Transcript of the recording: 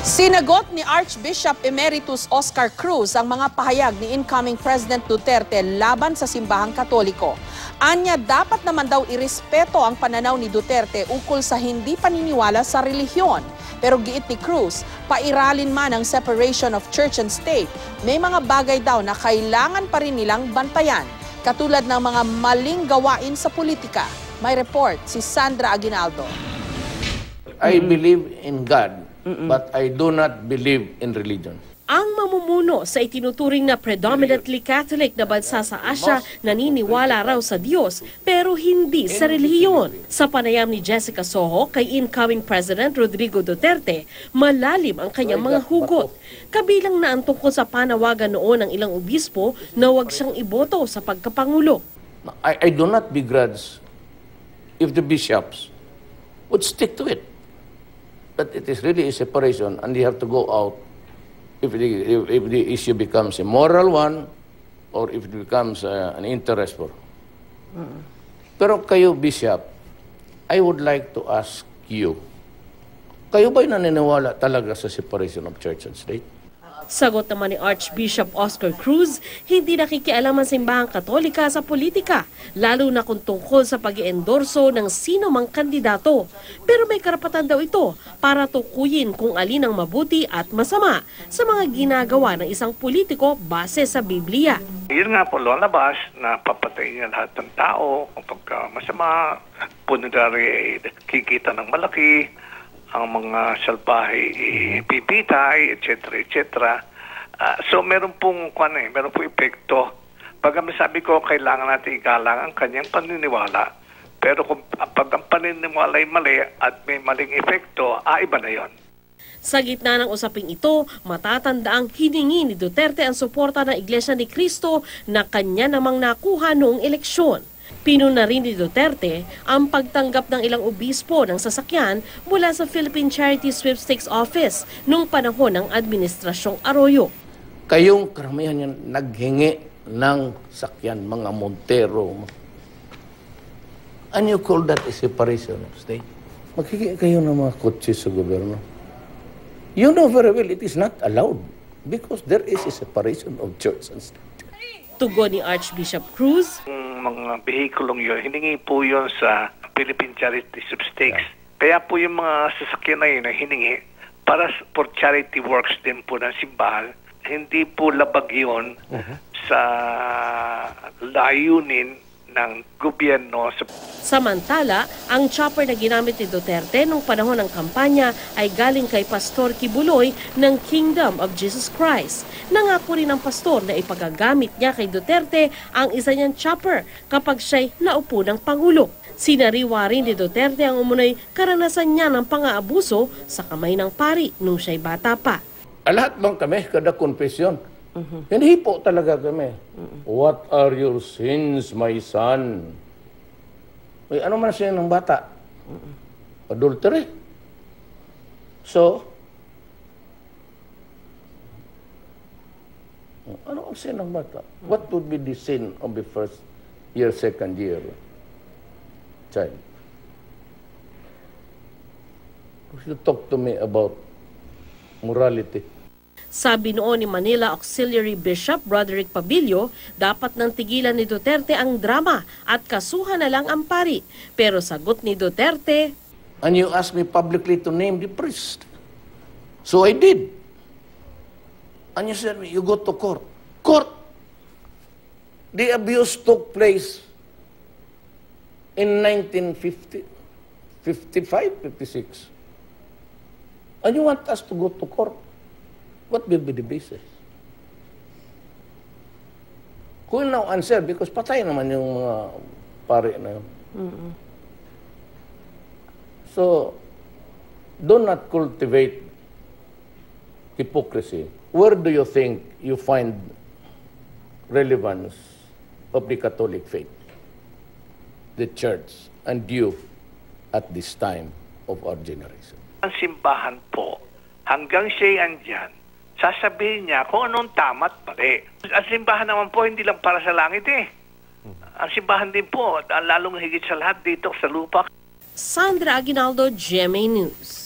Sinagot ni Archbishop Emeritus Oscar Cruz ang mga pahayag ni incoming President Duterte laban sa simbahang Katoliko. Anya, dapat naman daw irespeto ang pananaw ni Duterte ukol sa hindi paniniwala sa relihiyon. Pero giit ni Cruz, pairalin man ang separation of church and state, may mga bagay daw na kailangan pa rin nilang bantayan, katulad ng mga maling gawain sa politika. May report si Sandra Aguinaldo. I believe in God. But I do not believe in religion. Ang mamumuno sa itinuturing na predominantly Catholic na bansa sa Asia naniniwala raw sa Diyos pero hindi sa relihiyon. Sa panayam ni Jessica Soho kay incoming President Rodrigo Duterte, malalim ang kanyang mga hugot. Kabilang na ang tungkol sa panawagan noon ng ilang obispo na huwag siyang iboto sa pagkapangulo. I do not begrudge if the bishops would stick to it. But it is really a separation and they have to go out if the issue becomes a moral one or if it becomes an interest for. Pero kayo, Bishop, I would like to ask you, kayo ba'y naniniwala talaga sa separation of church and state? Sagot naman ni Archbishop Oscar Cruz, hindi nakikialam ang simbahang Katolika sa politika, lalo na kung tungkol sa pag-iendorso ng sino mang kandidato. Pero may karapatan daw ito para tukuyin kung alin ang mabuti at masama sa mga ginagawa ng isang politiko base sa Biblia. Yun nga po, lalabas na papatayin niya lahat ng tao kapag masama, punitary kikita ng malaki, ang mga salbahe pipitay, etc. etc. So meron pong epekto. Pag sabi ko, kailangan natin igalang ang kanyang paniniwala. Pero kung pag ang paniniwala ay mali at may maling epekto, iba na yon. Sa gitna ng usaping ito, matatanda ang hiningi ni Duterte ang suporta ng Iglesia ni Cristo na kanya namang nakuha noong eleksyon. Pinuna rin ni Duterte ang pagtanggap ng ilang obispo ng sasakyan mula sa Philippine Charity Sweepstakes Office noong panahon ng Administrasyong Arroyo. Kayong karamihan yan naghingi ng sakyan, mga Montero. And you call that a separation of state? Maghingi kayo ng mga kotse sa gobyerno. You know very well it is not allowed because there is a separation of church and state. Tugon ni Archbishop Cruz, mga behikulong yun, hiningi po yun sa Philippine Charity Sweepstakes. Kaya po yung mga sasakyan na yun na hiningi para for charity works din po ng simbahan. Hindi po labag yun sa layunin ng gobyerno. Samantala, ang chopper na ginamit ni Duterte nung panahon ng kampanya ay galing kay Pastor Kibuloy ng Kingdom of Jesus Christ. Nangako rin ang pastor na ipagagamit niya kay Duterte ang isa niyang chopper kapag siya'y naupo ng Pangulo. Sinariwa rin ni Duterte ang umunoy karanasan niya ng pang-aabuso sa kamay ng pari nung siya'y bata pa. Lahat bang kami, kada konfesyon, hindi po talaga kami. What are your sins, my son? Ay, ano man siya ng bata? Adultery. So, ano ang sin ng bata? What would be the sin of the first year, second year child? You talk to me about morality. Sabi noon ni Manila Auxiliary Bishop Broderick Pabilio, dapat nang tigilan ni Duterte ang drama at kasuhan na lang ang pari. Pero sagot ni Duterte, and you asked me publicly to name the priest. So I did. And you said, you go to court. Court! The abuse took place in 1950, 55, 56. And you want us to go to court? What will be the basis? Kung now answer, because patay naman yung mga pare na yun. So, do not cultivate hypocrisy. Where do you think you find relevance of the Catholic faith, the church, and you at this time of our generation? Ang simbahan po, hanggang siya'y andyan, sasabihin niya kung anong tama at mali. Ang simbahan naman po, hindi lang para sa langit eh. Ang simbahan din po, lalong higit sa lahat dito sa lupa. Sandra Aguinaldo, GMA News.